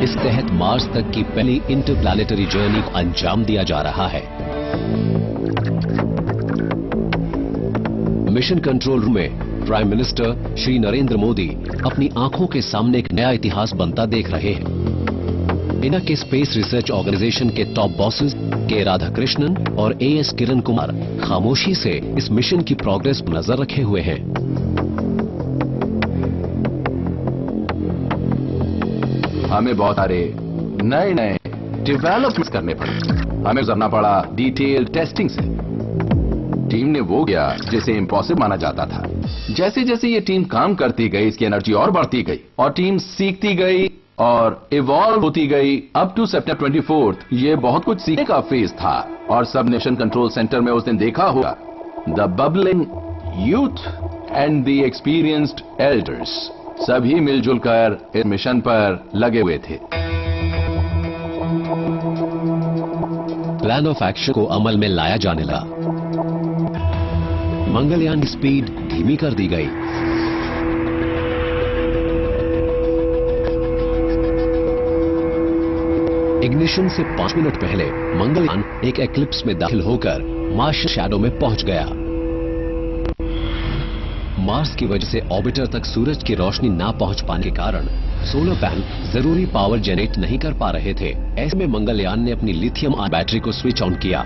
इस तहत मार्स तक की पहली इंटरप्लैनेटरी जर्नी को अंजाम दिया जा रहा है। मिशन कंट्रोल रूम में प्राइम मिनिस्टर श्री नरेंद्र मोदी अपनी आंखों के सामने एक नया इतिहास बनता देख रहे हैं। इना के स्पेस रिसर्च ऑर्गेनाइजेशन के टॉप बॉसेस के राधाकृष्णन और एएस किरण कुमार खामोशी से इस मिशन की प्रोग्रेस पर नजर रखे हुए हैं। हमें बहुत सारे नए डेवलपमेंट्स करने पड़े। हमें गुजरना पड़ा डिटेल टेस्टिंग से। टीम ने वो किया जिसे इम्पॉसिबल माना जाता था। जैसे जैसे ये टीम काम करती गई, इसकी एनर्जी और बढ़ती गई और टीम सीखती गई और इवॉल्व होती गई। अप टू सितंबर 24 ये बहुत कुछ सीखने का फेज था। और सब मिशन कंट्रोल सेंटर में उस दिन देखा होगा the bubbling youth and the experienced elders सभी मिलजुल कर इस मिशन पर लगे हुए थे। प्लान ऑफ एक्शन को अमल में लाया जाने लगा। मंगलयान की स्पीड धीमी कर दी गई। इग्निशन से 5 मिनट पहले मंगलयान एक एक्लिप्स में दाखिल होकर मार्स शैडो में पहुंच गया। मार्स की वजह से ऑर्बिटर तक सूरज की रोशनी ना पहुंच पाने के कारण सोलर पैनल जरूरी पावर जनरेट नहीं कर पा रहे थे। ऐसे में मंगलयान ने अपनी लिथियम आयन बैटरी को स्विच ऑन किया।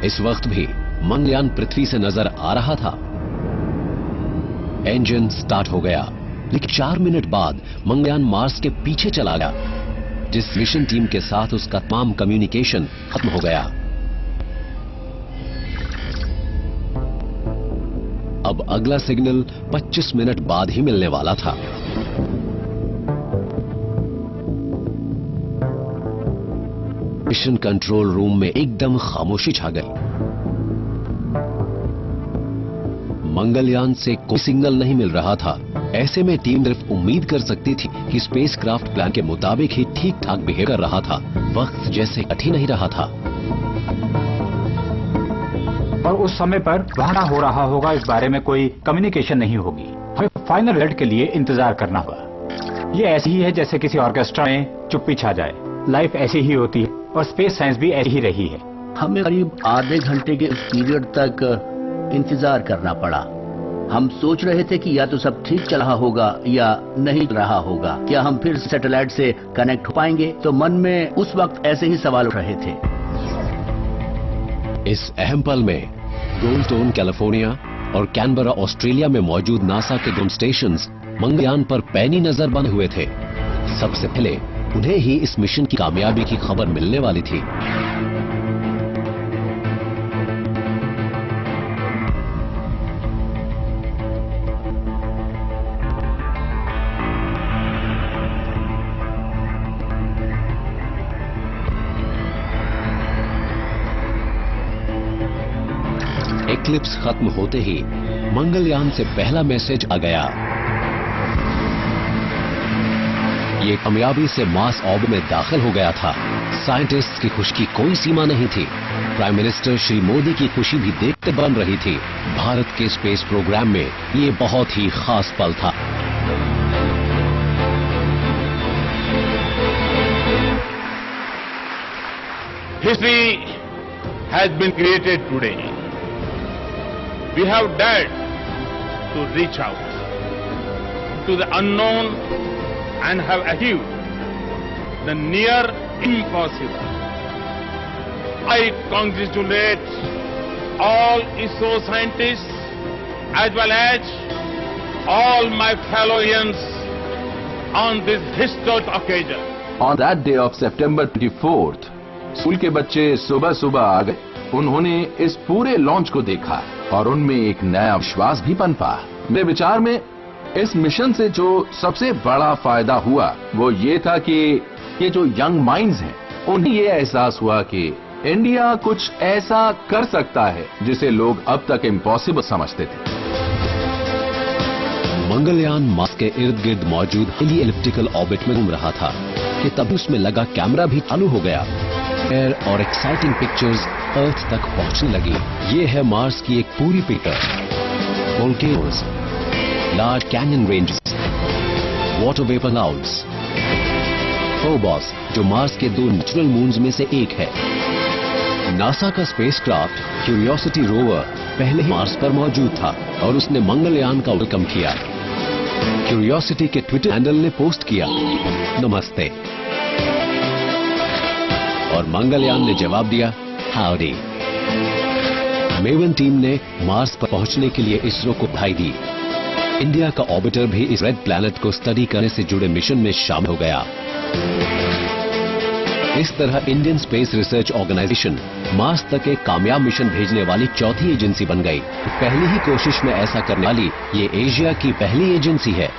इस वक्त भी मंगलयान पृथ्वी से नजर आ रहा था। इंजन स्टार्ट हो गया, लेकिन 4 मिनट बाद मंगलयान मार्स के पीछे चला गया, जिस मिशन टीम के साथ उसका तमाम कम्युनिकेशन खत्म हो गया। अब अगला सिग्नल 25 मिनट बाद ही मिलने वाला था। मिशन कंट्रोल रूम में एकदम खामोशी छा गई। मंगलयान से कोई सिग्नल नहीं मिल रहा था। ऐसे में टीम सिर्फ उम्मीद कर सकती थी कि स्पेसक्राफ्ट प्लान के मुताबिक ही ठीक ठाक बिहेव कर रहा था। वक्त जैसे कठिन नहीं रहा था। और उस समय पर वहां हो रहा होगा इस बारे में कोई कम्युनिकेशन नहीं होगी। हमें फाइनल रिजल्ट के लिए इंतजार करना होगा। ये ऐसी ही है जैसे किसी ऑर्केस्ट्रा में चुप्पी छा जाए। लाइफ ऐसी ही होती है और स्पेस साइंस भी ऐसी ही रही है। हमें करीब आधे घंटे के पीरियड तक इंतजार करना पड़ा। हम सोच रहे थे कि या तो सब ठीक चल रहा होगा या नहीं चल रहा होगा, क्या हम फिर सैटेलाइट से कनेक्ट हो पाएंगे। तो मन में उस वक्त ऐसे ही सवाल उठ रहे थे। इस अहम पल में गोल्डस्टोन कैलिफोर्निया और कैनबरा ऑस्ट्रेलिया में मौजूद नासा के ग्राउंड स्टेशंस मंगलयान पर पैनी नजर बंद हुए थे। सबसे पहले उन्हें ही इस मिशन की कामयाबी की खबर मिलने वाली थी। एक्लिप्स खत्म होते ही मंगलयान से पहला मैसेज आ गया। ये कामयाबी से मार्स ऑर्बिट में दाखिल हो गया था। साइंटिस्ट्स की खुशी की कोई सीमा नहीं थी। प्राइम मिनिस्टर श्री मोदी की खुशी भी देखते बन रही थी। भारत के स्पेस प्रोग्राम में ये बहुत ही खास पल था। History has been created today. We have dared to reach out to the unknown and have achieved the near impossible. I congratulate all ISRO scientists as well as all my fellow Indians on this historic occasion. On that day of September 24th, school के बच्चे सुबह सुबह आ गए। उन्होंने इस पूरे launch को देखा और उनमें एक नया विश्वास भी पनपा। मेरे विचार में इस मिशन से जो सबसे बड़ा फायदा हुआ वो ये था कि ये जो यंग माइंड्स हैं उन्हें ये एहसास हुआ कि इंडिया कुछ ऐसा कर सकता है जिसे लोग अब तक इम्पॉसिबल समझते थे। मंगलयान मार्स के इर्द गिर्द मौजूद हिली एलिप्टिकल ऑर्बिट में घूम रहा था कि तभी उसमें लगा कैमरा भी चालू हो गया और एक्साइटिंग पिक्चर्स अर्थ तक पहुंचने लगी। ये है मार्स की एक पूरी picture. Volcanoes, large canyon ranges, water vapour clouds, Phobos जो मार्स के 2 नेचुरल मून्स में से एक है। नासा का स्पेसक्राफ्ट क्यूरियोसिटी रोवर पहले ही मार्स पर मौजूद था और उसने मंगलयान का वेलकम किया। क्यूरियोसिटी के ट्विटर हैंडल ने पोस्ट किया, नमस्ते, और मंगलयान ने जवाब दिया, हाउडी। मेवन टीम ने मार्स पर पहुंचने के लिए इसरो को बधाई दी। इंडिया का ऑर्बिटर भी इस रेड प्लैनेट को स्टडी करने से जुड़े मिशन में शामिल हो गया। इस तरह Indian space research organisation Mars तक एक कामयाब मिशन भेजने वाली चौथी एजेंसी बन गई। पहली ही कोशिश में ऐसा करने वाली ये एशिया की पहली एजेंसी है।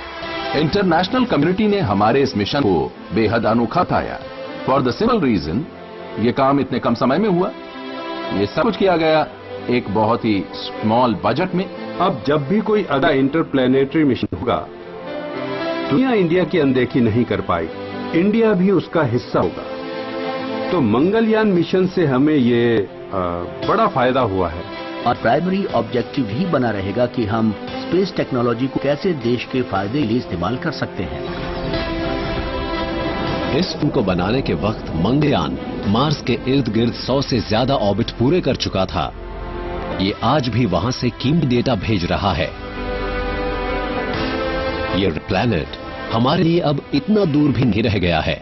इंटरनेशनल कम्युनिटी ने हमारे इस मिशन को बेहद अनोखा पाया। फॉर द सिंपल रीजन ये काम इतने कम समय में हुआ। ये सब कुछ किया गया एक बहुत ही स्मॉल बजट में। अब जब भी कोई अगला इंटरप्लैनेटरी मिशन होगा, दुनिया इंडिया की अनदेखी नहीं कर पाएगी, इंडिया भी उसका हिस्सा होगा। तो मंगलयान मिशन से हमें ये बड़ा फायदा हुआ है। और प्राइमरी ऑब्जेक्टिव ही बना रहेगा कि हम स्पेस टेक्नोलॉजी को कैसे देश के फायदे के लिए इस्तेमाल कर सकते हैं। इस फिल्म को बनाने के वक्त मंगलयान मार्स के इर्द गिर्द 100 से ज्यादा ऑर्बिट पूरे कर चुका था। ये आज भी वहां से कीमती डेटा भेज रहा है। ये प्लैनेट हमारे लिए अब इतना दूर भी नहीं रह गया है।